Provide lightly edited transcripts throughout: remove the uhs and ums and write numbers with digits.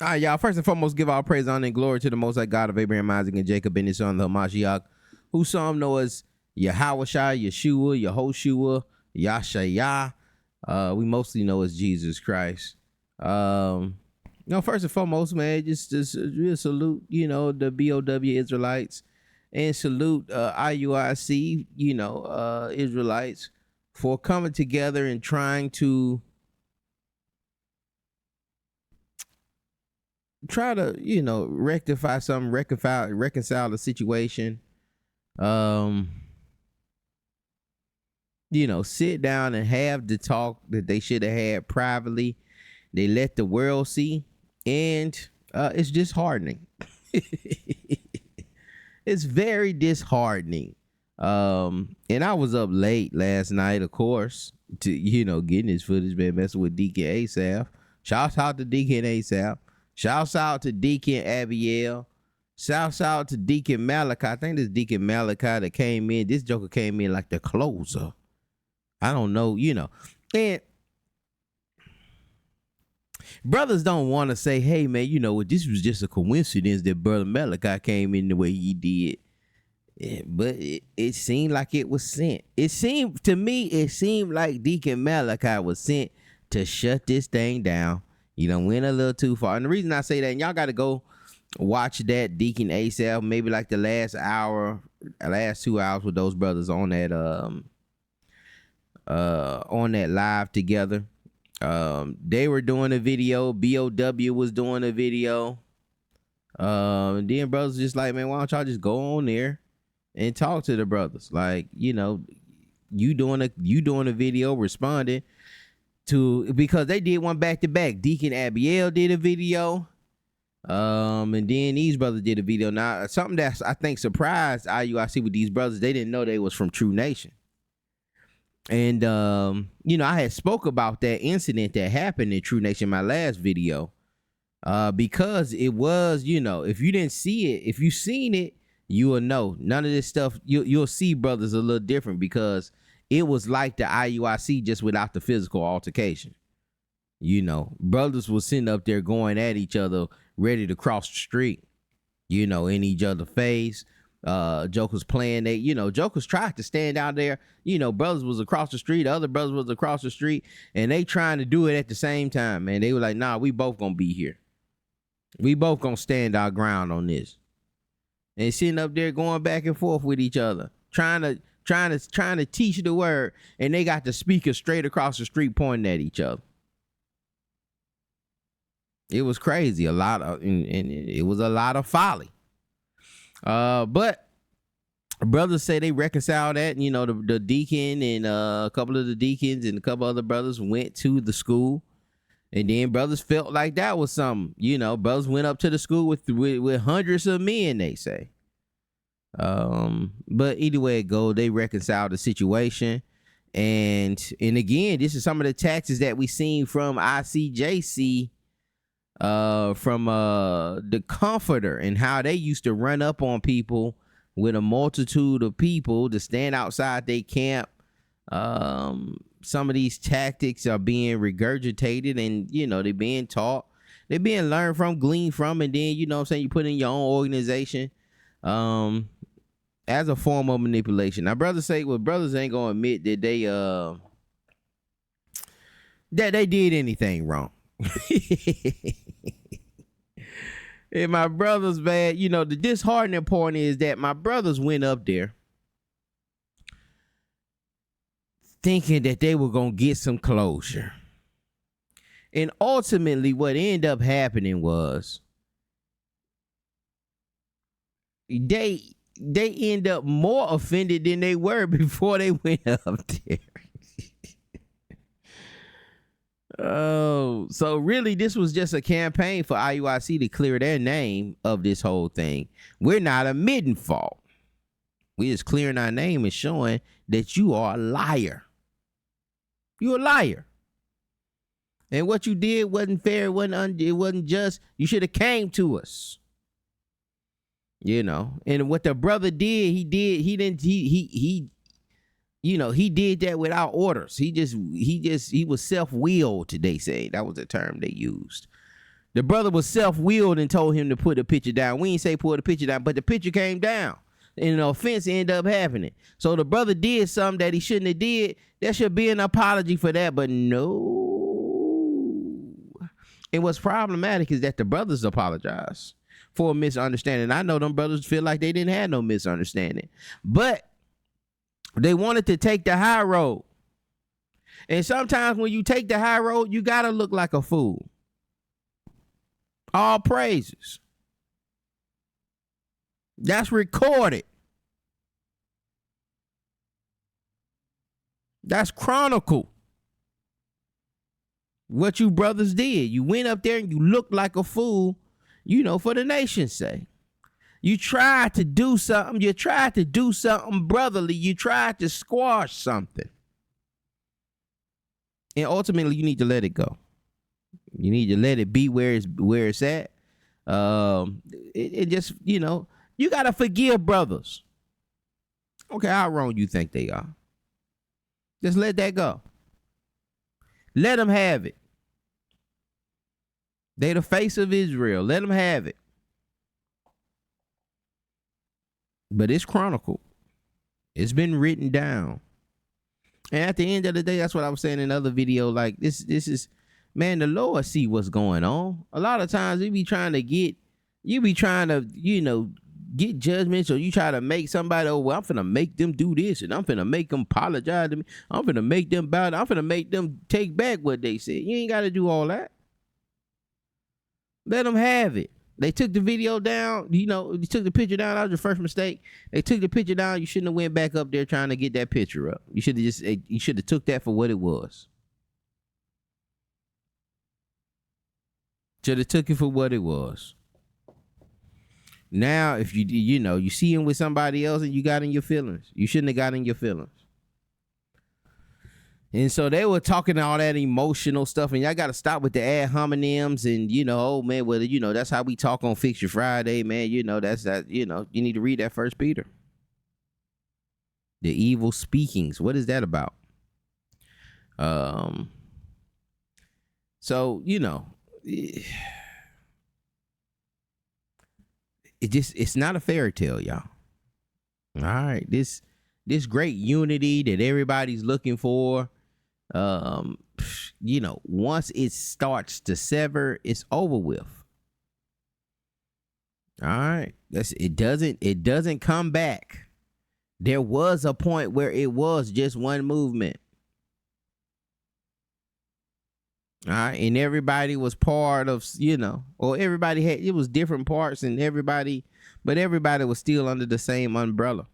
All right, y'all. First and foremost, give all praise, honor, and glory to the Most High God of Abraham, Isaac, and Jacob, and his son, the Hamashiach, who some know as Yahawashai, Yeshua, Yehoshua, Yashayah. We mostly know as Jesus Christ. First and foremost, man, just salute, the BOW Israelites, and salute IUIC, Israelites, for coming together and trying to rectify something, reconcile the situation. Sit down and have the talk that they should have had privately. They let the world see, and it's disheartening. It's very disheartening. And I was up late last night, of course, to getting this footage, man, messing with Deacon Asaph. Shouts out to Deacon Asaph. Shouts out to Deacon Abiel. Shouts out to Deacon Malachi. I think this Deacon Malachi that came in. This joker came in like the closer. I don't know, And brothers don't want to say, hey, man, this was just a coincidence that Brother Malachi came in the way he did. Yeah, but it seemed like it was sent. It seemed like Deacon Malachi was sent to shut this thing down. Went a little too far. And the reason I say that, and y'all got to go watch that Deacon Asaph, maybe like the last 2 hours with those brothers on that live together. They were doing a video. BOW was doing a video. And then brothers just like, man, why don't y'all just go on there and talk to the brothers? Like, you doing a video responding to, because they did one back to back. Deacon Abiel did a video. And then these brothers did a video. Now, something that I think surprised IUIC with these brothers, they didn't know they was from True Nation. And, I had spoke about that incident that happened in True Nation in my last video. Because it was, if you didn't see it, if you seen it, you will know. None of this stuff, you'll see brothers a little different, because it was like the IUIC just without the physical altercation. Brothers was sitting up there going at each other, ready to cross the street, in each other's face. Jokers playing, Jokers tried to stand out there. Brothers was across the street, other brothers was across the street, and they trying to do it at the same time, man. They were like, nah, we both gonna be here. We both gonna stand our ground on this. And sitting up there going back and forth with each other, trying to teach the word, and they got the speaker straight across the street pointing at each other. It was crazy. And it was a lot of folly. But brothers say they reconciled that. The deacon and a couple of the deacons and a couple other brothers went to the school, and then brothers felt like that was something. Brothers went up to the school with hundreds of men, they say. But either way it go, they reconciled the situation. And again, this is some of the tactics that we seen from ICJC, from the Comforter, and how they used to run up on people with a multitude of people to stand outside their camp. Some of these tactics are being regurgitated, and they're being taught, they're being learned from, gleaned from, and then you put in your own organization as a form of manipulation. Now brothers say, well, brothers ain't gonna admit that they did anything wrong. And my brothers, man, the disheartening point is that my brothers went up there thinking that they were gonna get some closure, and ultimately what ended up happening was they end up more offended than they were before they went up there. Oh, so really this was just a campaign for IUIC to clear their name of this whole thing. We're not admitting fault. We're just clearing our name and showing that you are a liar. You're a liar. And what you did wasn't fair, it wasn't just. You should have came to us. And what the brother did, he did that without orders. He was self-willed, they say. That was the term they used. The brother was self-willed and told him to put the picture down. We ain't say pull the picture down, but the picture came down. And the offense ended up happening. So the brother did something that he shouldn't have did. There should be an apology for that, but no. And what's problematic is that the brothers apologize for a misunderstanding. I know them brothers feel like they didn't have no misunderstanding, but they wanted to take the high road. And sometimes when you take the high road, you got to look like a fool. All praises. That's recorded. That's chronicled. What you brothers did. You went up there and you looked like a fool, for the nation's sake. You tried to do something. You tried to do something brotherly. You tried to squash something. And ultimately, you need to let it go. You need to let it be where it's at. It just, you got to forgive brothers. Okay, how wrong you think they are. Just let that go. Let them have it. They the face of Israel. Let them have it. But it's chronicled. It's been written down. And at the end of the day, that's what I was saying in another video. Like this is, man, the Lord see what's going on. A lot of times you be trying to get judgments, or you try to make somebody, I'm finna make them do this, and I'm finna make them apologize to me. I'm finna make them bow down. I'm finna make them take back what they said. You ain't got to do all that. Let them have it. They took the video down. They took the picture down. That was your first mistake. They took the picture down. You shouldn't have went back up there trying to get that picture up. You should have took that for what it was. Should have took it for what it was. Now, if you see him with somebody else and you got in your feelings, you shouldn't have got in your feelings. And so they were talking all that emotional stuff, and y'all got to stop with the ad hominems and, that's how we talk on Fix Your Friday, man. That's that, you need to read that First Peter. The evil speakings. What is that about? So, it's not a fairy tale, y'all. All right. This great unity that everybody's looking for, once it starts to sever, it's over with. All right. It doesn't come back. There was a point where it was just one movement. All right. And everybody was part of, or everybody it was different parts, and everybody was still under the same umbrella.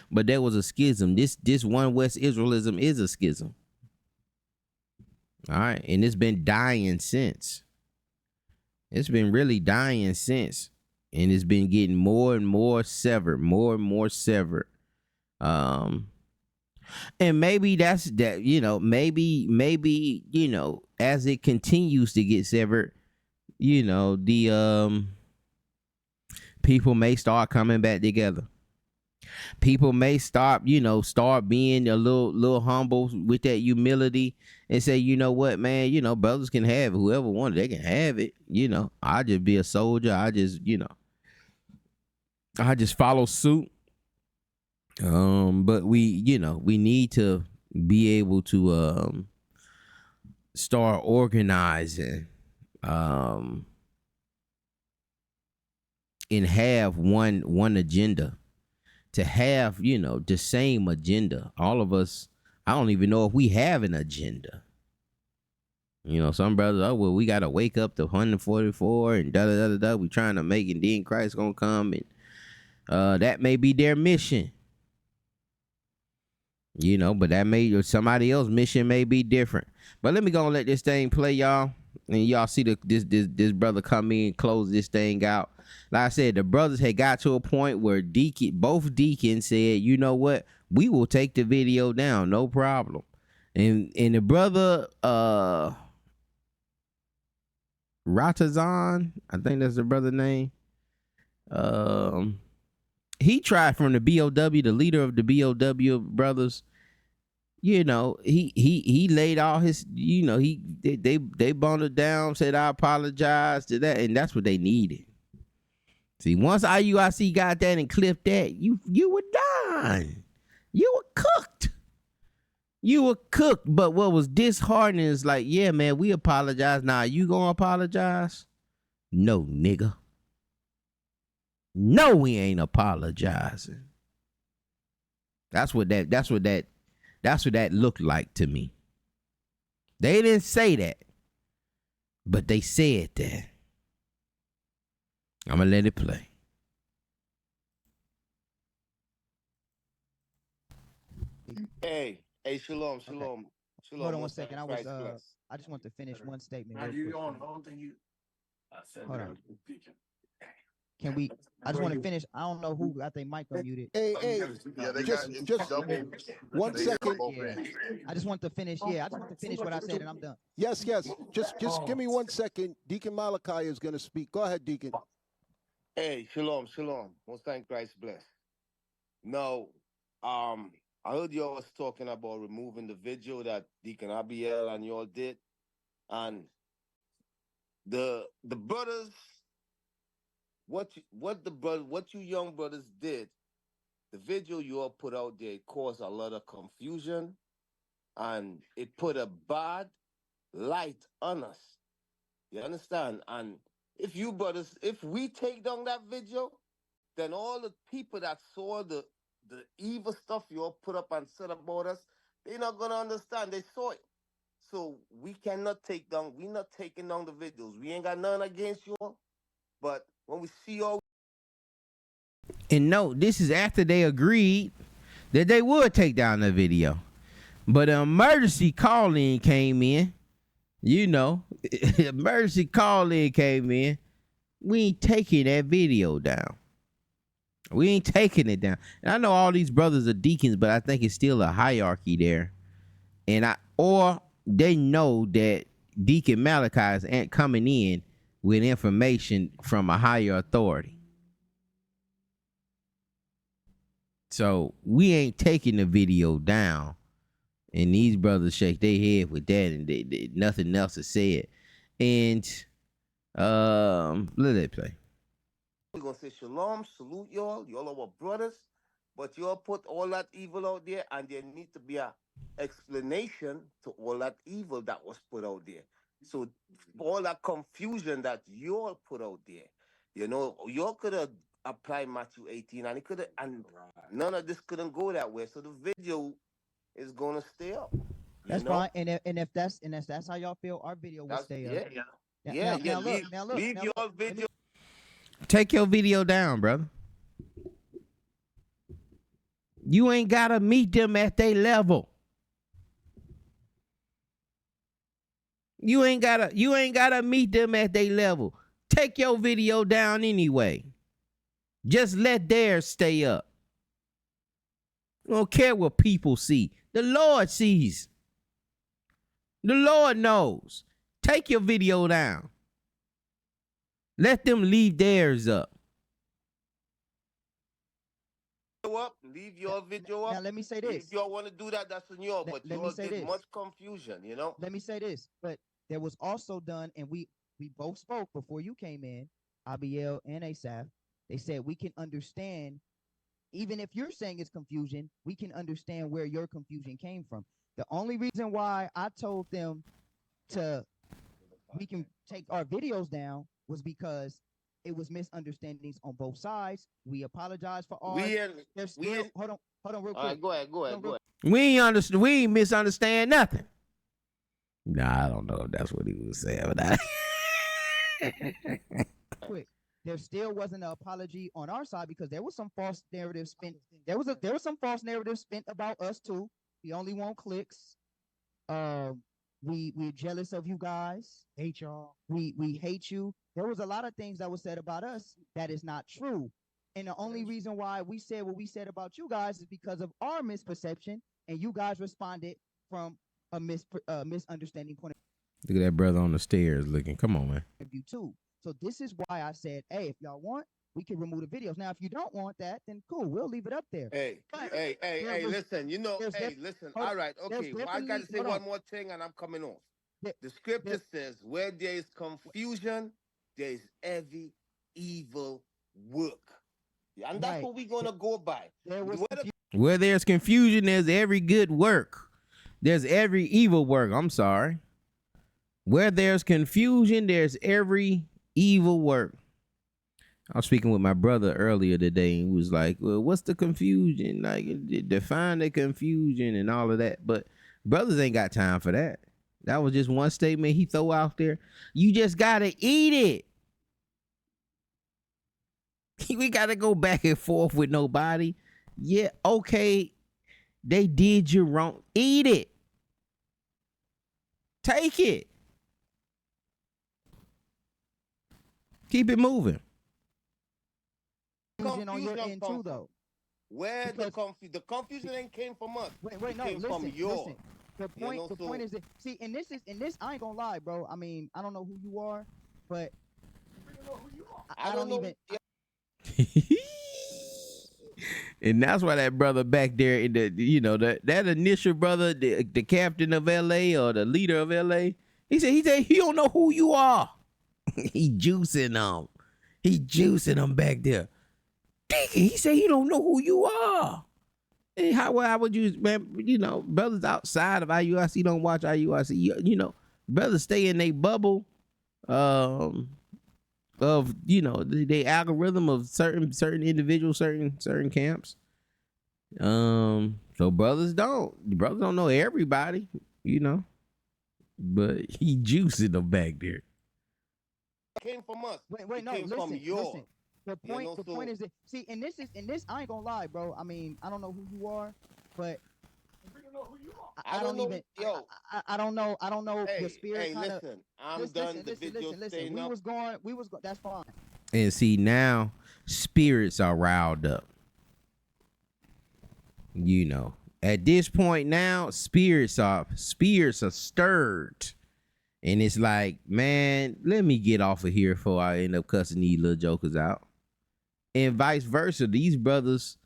But there was a schism. This one West Israelism is a schism. All right. And it's been dying since. It's been really dying since. And it's been getting more and more severed. And maybe that's that, maybe, as it continues to get severed, the people may start coming back together. People may start being a little humble with that humility and say, you know what, man, brothers can have it. Whoever wanted, they can have it. I just be a soldier. I just follow suit. But we need to be able to start organizing and have one agenda. To have, the same agenda. All of us, I don't even know if we have an agenda. Some brothers, we got to wake up to 144 and da-da-da-da-da. We trying to make it, then Christ going to come. And that may be their mission. But somebody else's mission may be different. But let me go and let this thing play, y'all. And y'all see this brother come in, close this thing out. Like I said, the brothers had got to a point where both deacons said, you know what, we will take the video down, no problem. And the brother Ratazan, I think that's the brother name. He tried from the BOW, the leader of the BOW brothers. you know, he laid all his, you know, they bundled down, said I apologize to that, and that's what they needed. See, once IUIC got that and clipped that, you were done. You were cooked. You were cooked. But what was disheartening is like, yeah, man, we apologize. Now, you gonna apologize? No, nigga. No, we ain't apologizing. That's what that looked like to me. They didn't say that, but they said that. I'm gonna let it play. Hey, shalom. Hold on one second. I just want to finish one statement. Now real you quick. on hold thing you. Hold on. Can we? I just want to finish. I don't know who got their mic unmuted. Hey, Yeah, they just double. 1 second. Yeah. I just want to finish. Yeah, I just want to finish what I said, and I'm done. Yes. Just give me 1 second. Deacon Malachi is going to speak. Go ahead, Deacon. Hey, shalom. Most thank Christ bless. No, I heard you all was talking about removing the video that Deacon Abiel and y'all did, and the brothers, what you young brothers did, the video you all put out there caused a lot of confusion, and it put a bad light on us. You understand? And if we take down that video, then all the people that saw the evil stuff you all put up and said about us, they're not gonna understand. They saw it. So we're not taking down the videos. We ain't got none against you all. But when we see all, And no, this is after they agreed that they would take down the video. But an emergency call-in came in. You know, emergency call-in came in. We ain't taking that video down. We ain't taking it down. And I know all these brothers are deacons, but I think it's still a hierarchy there. Or they know that Deacon Malachi is coming in with information from a higher authority. So we ain't taking the video down. And these brothers shake their head with that, and they nothing else is said. And let it play. we're gonna say shalom, salute y'all. Y'all are our brothers, but y'all put all that evil out there, and there needs to be a explanation to all that evil that was put out there. So all that confusion that y'all put out there, you know, y'all could have applied Matthew 18, and it could have, and none of this couldn't go that way. So the video is gonna stay up. That's fine. And if that's how y'all feel, our video will stay up. Now look. Leave your video. Take your video down, brother. You ain't gotta meet them at their level. You ain't gotta meet them at their level. Take your video down anyway. Just let theirs stay up. You don't care what people see. The Lord sees. The Lord knows. Take your video down. Let them leave theirs up. Leave your video up. Now let me say this. If y'all want to do that, that's on y'all. But y'all did much confusion, you know. Let me say this. But there was also done, and we both spoke before you came in, Abiel and Asaph. They said we can understand, even if you're saying it's confusion, we can understand where your confusion came from. The only reason why I told them we can take our videos down was because it was misunderstandings on both sides. We apologize for all. Hold on, real quick. All right, go ahead. We ain't misunderstand nothing. Nah, I don't know if that's what he was saying, but quick. There still wasn't an apology on our side because there was some false narrative spent. There was some false narrative spent about us too. We only want clicks. We're jealous of you guys. Hate y'all. We hate you. There was a lot of things that was said about us that is not true. And the only reason why we said what we said about you guys is because of our misperception, and you guys responded from a misunderstanding point of look at that brother on the stairs looking. Come on, man. view too. So this is why I said, hey, if y'all want, we can remove the videos. Now, if you don't want that, then cool, we'll leave it up there. Hey, But hey, listen, listen. hold on. All right, There's okay. Well, I got to definitely- say hold one on. more thing and I'm coming off. There- The scripture there- says, where there is confusion, there is every evil work. And that's Right. what we're going to go by. There was Where there's confusion, there's every good work. There's every evil work. I'm sorry. Where there's confusion, there's every evil work. I was speaking with my brother earlier today and he was like, well, what's the confusion? Like, define the confusion and all of that. But brothers ain't got time for that. That was just one statement he throw out there. You just got to eat it. We got to go back and forth with nobody. Yeah, okay, they did you wrong. Eat it. Take it. Keep it moving. confusion on your end too, though. Where the confusion ain't came from us. Wait, no, came listen, from yours. listen. The point is that, see, and this, I ain't gonna lie, bro. I mean, I don't know who you are, but I don't even. And that's why that brother back there in the, that initial brother, the captain of LA or the leader of LA, he said he don't know who you are. He juicing them. He juicing them back there. He said he don't know who you are. And how would you, man, brothers outside of IUIC don't watch IUIC. Brothers stay in their bubble of the algorithm of certain individuals, certain camps. So brothers don't know everybody, but he juicing them back there. Came from us. Wait, no, listen. The point is that, see, and this, I ain't gonna lie, bro. I mean, I don't know who you are, but I don't even. I don't know. Your spirit kind of. Listen, I'm done. The video listen. We was going. That's fine. And see, now spirits are riled up. At this point now, spirits are stirred. And it's like, man, let me get off of here before I end up cussing these little jokers out. And vice versa. These brothers,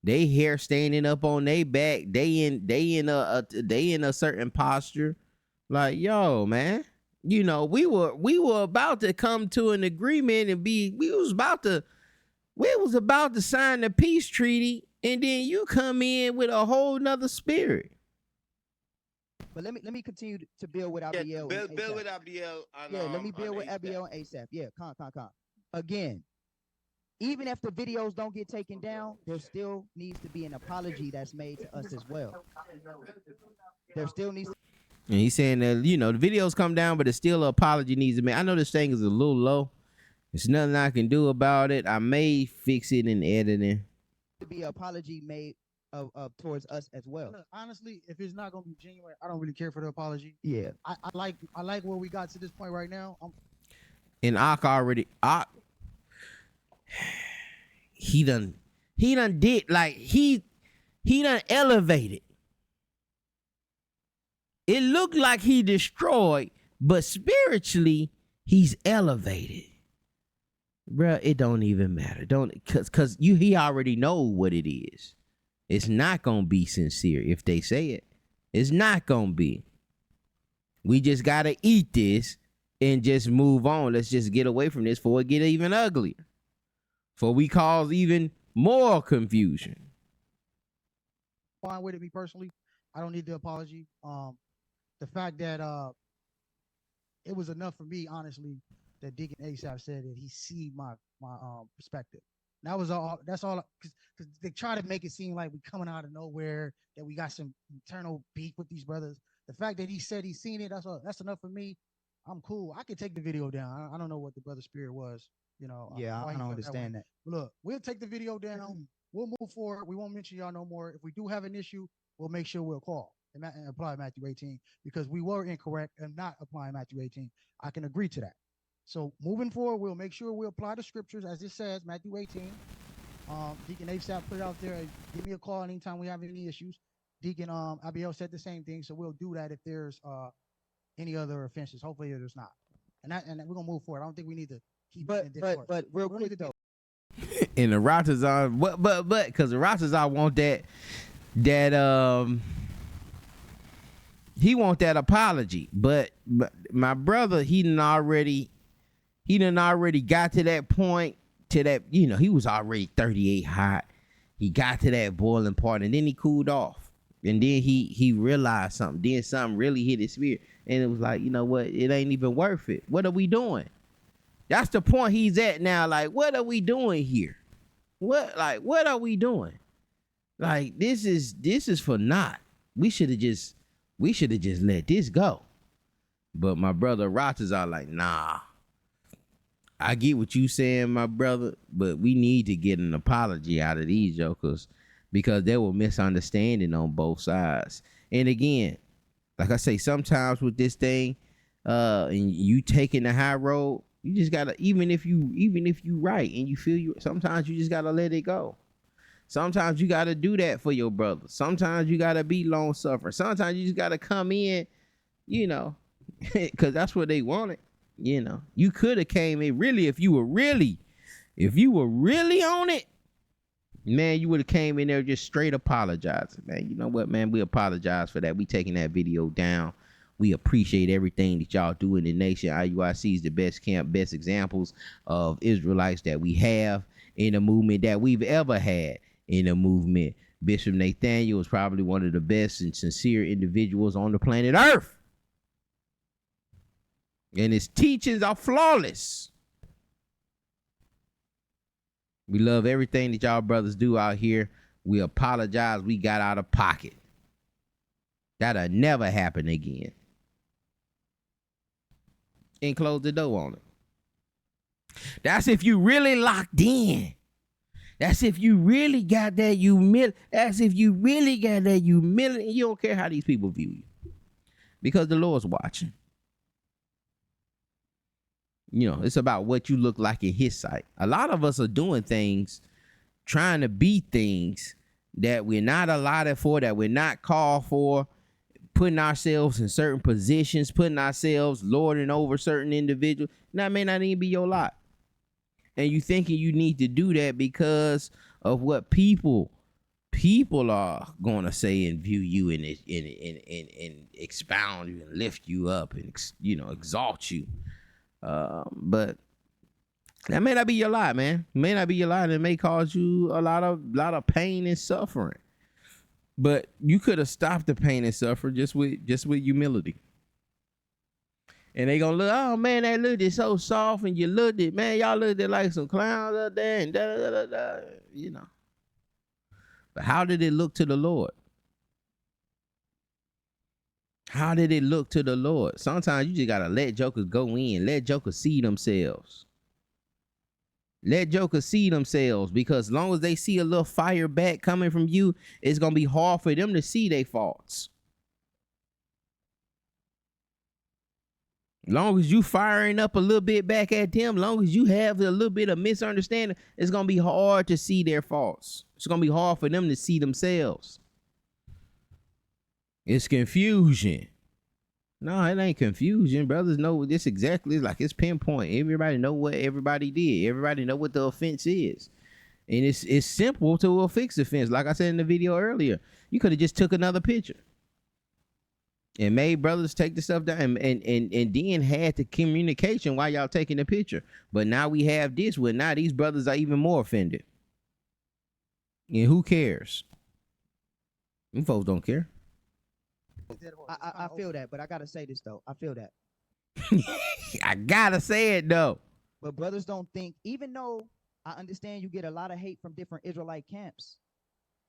they hair standing up on their back. They in a certain posture. Like, yo, man, we were about to come to an agreement and we was about to sign the peace treaty, and then you come in with a whole nother spirit. But let me continue to build with Abiel. Build with Abiel. Let me build with Abiel and ASAP. Yeah, con. Again, even if the videos don't get taken down, there still needs to be an apology that's made to us as well. There still needs. And he's saying that the videos come down, but it's still an apology needs to be made. I know this thing is a little low. There's nothing I can do about it. I may fix it in editing. To be an apology made of towards us as well. Look, honestly, if it's not gonna be genuine, I don't really care for the apology. Yeah, I like where we got to this point right now. And he done did, like, he done elevated. It looked like he destroyed, but spiritually he's elevated. Bruh, it don't even matter. Cause he already know what it is. It's not gonna be sincere if they say it. It's not gonna be. We just gotta eat this and just move on. Let's just get away from this before it get even uglier. For we cause even more confusion. Fine with it, me personally. I don't need the apology. The fact that it was enough for me, honestly, that Deacon Asaph said that he see my perspective. That was all. That's all. Because they try to make it seem like we coming out of nowhere, that we got some internal beef with these brothers. The fact that he said he's seen it, that's all. That's enough for me. I'm cool. I can take the video down. I don't know what the brother spirit was. Yeah, I don't understand that. But look, we'll take the video down. We'll move forward. We won't mention y'all no more. If we do have an issue, we'll make sure we'll call and apply Matthew 18, because we were incorrect and not applying Matthew 18. I can agree to that. So moving forward, we'll make sure we apply the scriptures as it says, Matthew 18. Deacon Asaph put it out there. Give me a call anytime we have any issues. Deacon Abiel said the same thing, so we'll do that if there's any other offenses. Hopefully there's not. And we're gonna move forward. I don't think we need to keep. But real quick though, And the Ratazar, but because the Ratazar want that he want that apology. But my brother, he done already got to that point, to that, you know, he was already 38 hot. He got to that boiling part, and then he cooled off. And then he realized something. Then something really hit his spirit. And it was like, you know what? It ain't even worth it. What are we doing? That's the point he's at now. Like, what are we doing here? What are we doing? Like, this is for naught. We should have just let this go. But my brother Rotters are like, nah. I get what you saying, my brother, but we need to get an apology out of these jokers, because there were misunderstanding on both sides. And again, like I say, sometimes with this thing, and you taking the high road, you just gotta, even if you right and you feel you, sometimes you just gotta let it go. Sometimes you gotta do that for your brother. Sometimes you gotta be long suffering. Sometimes you just gotta come in, you know, because that's what they wanted. You know, you could have came in really, if you were really on it, man, you would have came in there just straight apologizing, man. You know what, man? We apologize for that. We taking that video down. We appreciate everything that y'all do in the nation. IUIC is the best camp, best examples of Israelites that we have in a movement that we've ever had in a movement. Bishop Nathaniel is probably one of the best and sincere individuals on the planet Earth. And his teachings are flawless. We love everything that y'all brothers do out here. We apologize. We got out of pocket. That'll never happen again. And close the door on it. That's if you really locked in. That's if you really got that humility. That's if you really got that humility. You don't care how these people view you, because the Lord's watching. You know, it's about what you look like in his sight. A lot of us are doing things, trying to be things that we're not allotted for, that we're not called for, putting ourselves in certain positions, putting ourselves lording over certain individuals. That may not even be your lot. And you thinking you need to do that because of what people are going to say and view you and expound you and lift you up and, you know, exalt you. But that may not be your lot, man. It may not be your lot, and it may cause you a lot of pain and suffering. But you could have stopped the pain and suffering just with humility. And they gonna look, oh man, that looked it so soft, and you looked it, man, y'all looked it like some clowns up there, and da da da da, you know. But how did it look to the Lord? How did it look to the Lord? Sometimes you just gotta let jokers go in, let jokers see themselves. Let jokers see themselves, because as long as they see a little fire back coming from you, it's gonna be hard for them to see their faults. Long as you firing up a little bit back at them, long as you have a little bit of misunderstanding, it's gonna be hard to see their faults. It's gonna be hard for them to see themselves. It's confusion. No, it ain't confusion. Brothers know this exactly. It's like it's pinpoint. Everybody know what everybody did. Everybody know what the offense is. And it's simple to fix offense. Like I said in the video earlier, you could have just took another picture and made brothers take the stuff down, and then had the communication while y'all taking the picture. But now we have this where now these brothers are even more offended. And who cares? Them folks don't care. I feel that, but I gotta say this though. I feel that. I gotta say it though. But brothers don't think, even though I understand you get a lot of hate from different Israelite camps,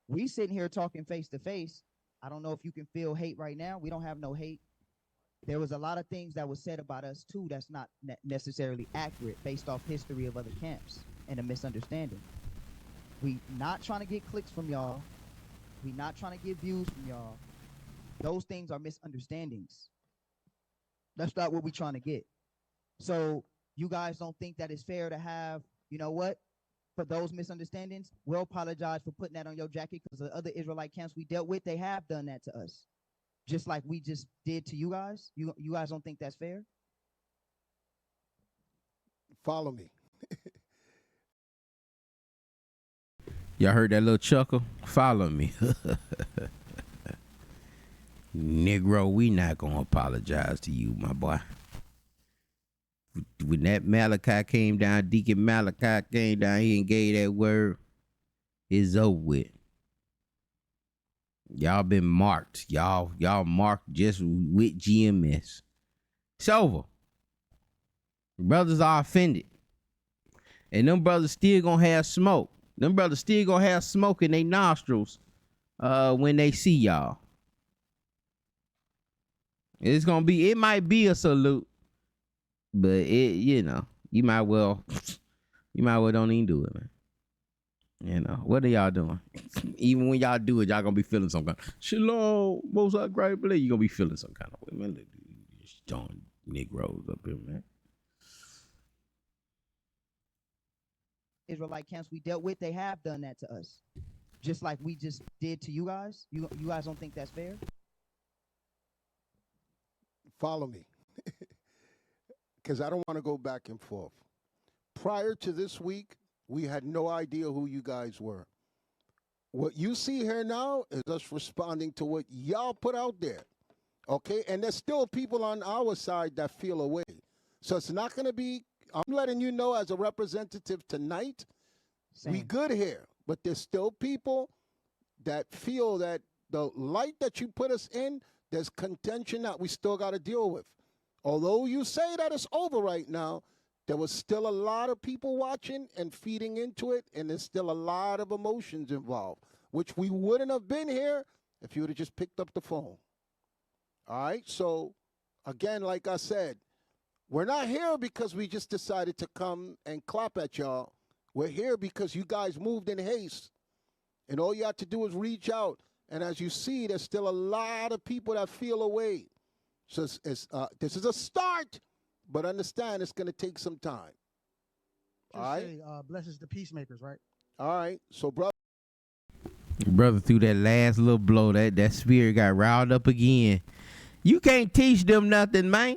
we sitting here talking face to face. I don't know if you can feel hate right now. We don't have no hate. There was a lot of things that was said about us too that's not necessarily accurate based off history of other camps and a misunderstanding. We not trying to get clicks from y'all. We not trying to get views from y'all. Those things are misunderstandings. That's not what we're trying to get. So you guys don't think that it's fair to have, you know what, for those misunderstandings, we'll apologize for putting that on your jacket, because the other Israelite camps we dealt with, they have done that to us. Just like we just did to you guys. You guys don't think that's fair? Follow me. Y'all heard that little chuckle? Follow me. Negro, we not gonna apologize to you, my boy. When that Malachi came down, Deacon Malachi came down here and gave that word, it's over with. Y'all been marked. Y'all marked just with GMS. It's over. Brothers are offended. And them brothers still gonna have smoke. Them brothers still gonna have smoke in their nostrils when they see y'all. It might be a salute, but you might well don't even do it, man. What are y'all doing? Even when y'all do it, y'all gonna be feeling some kind of shalom, most I great believe. You gonna be feeling some kind of way, man. Just throwing Negroes up here, man. Israelite camps we dealt with, they have done that to us. Just like we just did to you guys. You guys don't think that's fair? Follow me. Because I don't want to go back and forth. Prior to this week, we had no idea who you guys were. What you see here now is us responding to what y'all put out there. Okay? And there's still people on our side that feel away. So it's not going to be, I'm letting you know as a representative tonight, Same. we good here. But there's still people that feel that the light that you put us in, there's contention that we still got to deal with. Although you say that it's over right now, there was still a lot of people watching and feeding into it, and there's still a lot of emotions involved, which we wouldn't have been here if you would have just picked up the phone. All right? So, again, like I said, we're not here because we just decided to come and clap at y'all. We're here because you guys moved in haste, and all you have to do is reach out. And as you see, there's still a lot of people that feel away. So this is a start, but understand it's going to take some time. All right? Say, blesses the peacemakers, right? All right. So, brother threw that last little blow. That spirit got riled up again. You can't teach them nothing, man.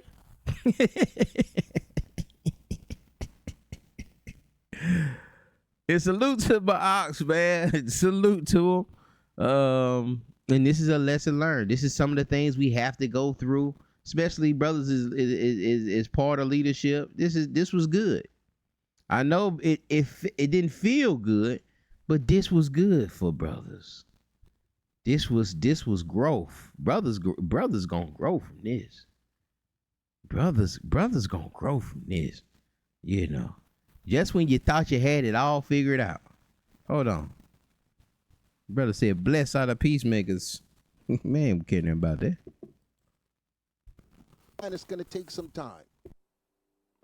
And salute to my ox, man. Salute to him. And this is a lesson learned. This is some of the things we have to go through, especially brothers is part of leadership. This was good. I know it didn't feel good, but this was good for brothers. This was growth. Brothers gonna grow from this. Brothers gonna grow from this. Just when you thought you had it all figured out. Hold on. Brother said, blessed are the peacemakers. Man, we caring about that. and it's going to take some time.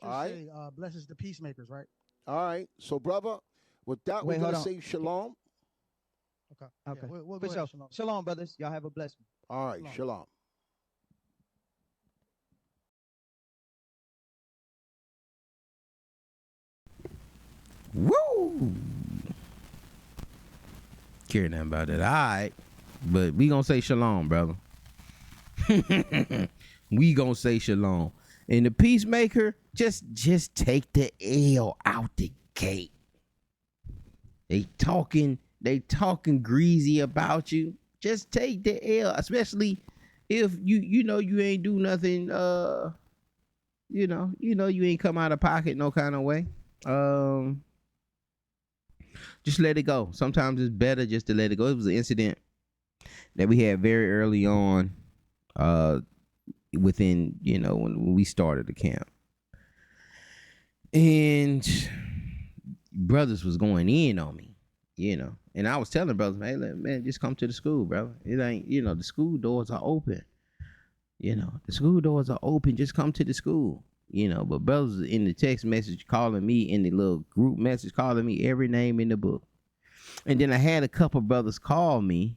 All right? Say, blesses the peacemakers, right? All right. So, brother, with that, we're going to say shalom. Okay. Okay. Yeah, we'll For go sure. ahead, Shalom. Shalom, brothers. Y'all have a blessed one. All right. Shalom. Woo! Care nothing about that. All right. But we gonna say shalom, brother. We gonna say shalom. And the peacemaker, just take the L out the gate. They talking greasy about you. Just take the L, especially if you ain't do nothing. You ain't come out of pocket no kind of way. Just let it go. Sometimes it's better just to let it go. It was an incident that we had very early on, within, when we started the camp. And brothers was going in on me, and I was telling brothers, man, just come to the school, brother. It ain't, the school doors are open. The school doors are open. Just come to the school. But brothers in the text message calling me, in the little group message calling me every name in the book. And then I had a couple brothers call me.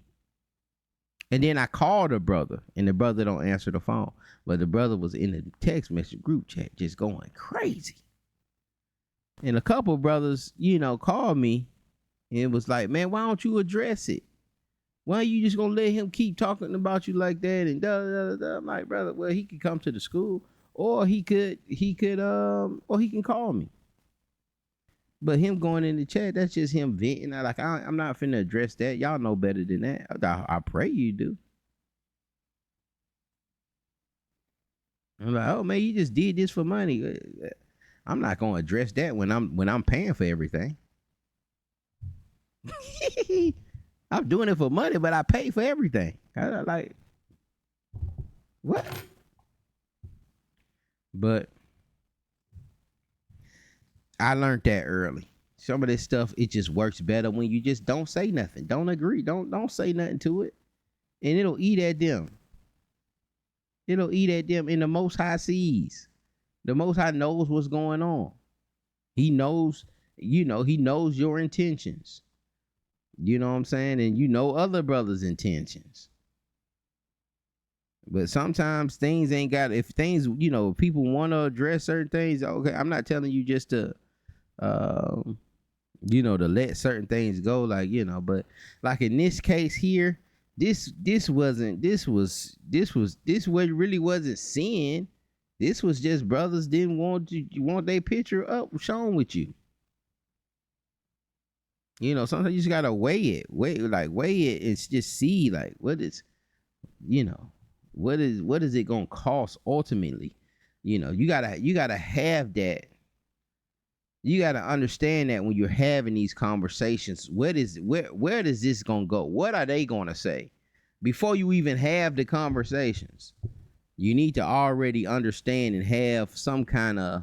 And then I called a brother, and the brother don't answer the phone. But the brother was in the text message group chat just going crazy. And a couple brothers, called me, and it was like, man, why don't you address it? Why are you just gonna let him keep talking about you like that? And I'm like, brother, well, he could come to the school, or he can call me. But him going in the chat, that's just him venting. Like, I'm not finna address that. Y'all know better than that. I pray you do. I'm like, oh man, you just did this for money. I'm not gonna address that when I'm paying for everything. I'm doing it for money, but I pay for everything. I like what? But I learned that early. Some of this stuff, it just works better when you just don't say nothing. Don't agree. Don't say nothing to it. And it'll eat at them. It'll eat at them. In the Most High sees. The Most High knows what's going on. He knows, he knows your intentions. You know what I'm saying? And you know other brothers' intentions. But sometimes things ain't got, if things, people want to address certain things, okay, I'm not telling you just to, to let certain things go, but like in this case here, this really wasn't sin. This was just brothers didn't want their picture up shown with you. Sometimes you just gotta weigh it and just see like what is it gonna cost ultimately. You gotta have that. You gotta understand that when you're having these conversations, where does this gonna go? What are they gonna say? Before you even have the conversations, you need to already understand and have some kind of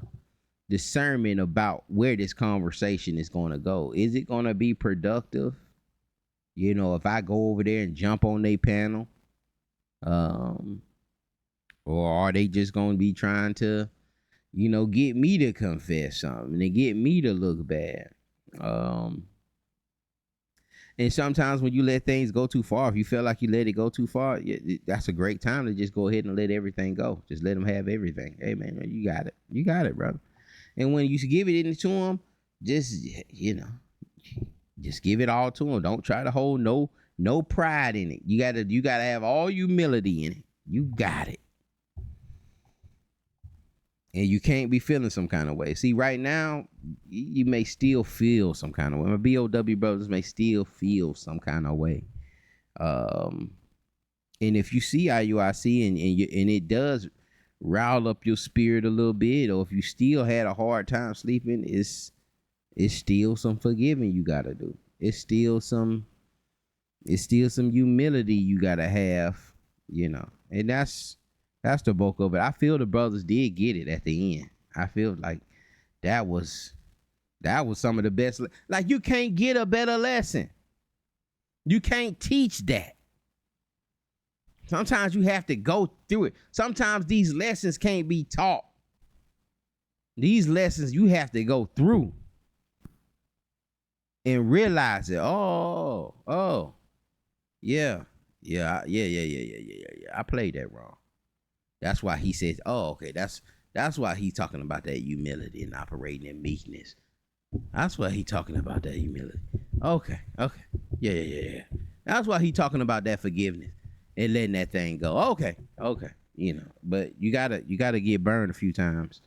discernment about where this conversation is gonna go. Is it gonna be productive? If I go over there and jump on their panel, or are they just gonna be trying to get me to confess something and get me to look bad? And sometimes when you let things go too far, if you feel like you let it go too far, that's a great time to just go ahead and let everything go. Just let them have everything. Hey man, you got it. You got it, brother. And when you give it into them, just give it all to them. Don't try to hold no pride in it. You gotta have all humility in it. You got it. And you can't be feeling some kind of way. See, right now, you may still feel some kind of way. My BOW brothers may still feel some kind of way. And if you see IUIC and it does rile up your spirit a little bit, or if you still had a hard time sleeping, it's still some forgiving you gotta do. It's still some humility you gotta have, and that's the bulk of it. I feel the brothers did get it at the end. I feel like that was some of the best. Like, you can't get a better lesson. You can't teach that. Sometimes you have to go through it. Sometimes these lessons can't be taught. These lessons you have to go through and realize it. Yeah. I played that wrong. That's why he says, oh, okay, that's why he's talking about that humility and operating in meekness. That's why he's talking about that humility. Okay. Yeah. That's why he's talking about that forgiveness and letting that thing go. Okay. But you gotta get burned a few times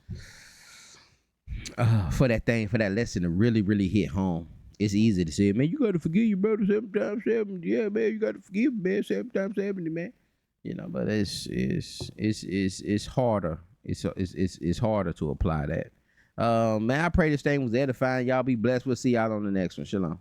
for that lesson to really, really hit home. It's easy to say, man, you gotta forgive your brother 7 times 70. Yeah, man, you gotta forgive man 7 times 70, man. But it's harder. It's harder to apply that. Man, I pray this thing was edifying. Y'all be blessed. We'll see y'all on the next one. Shalom.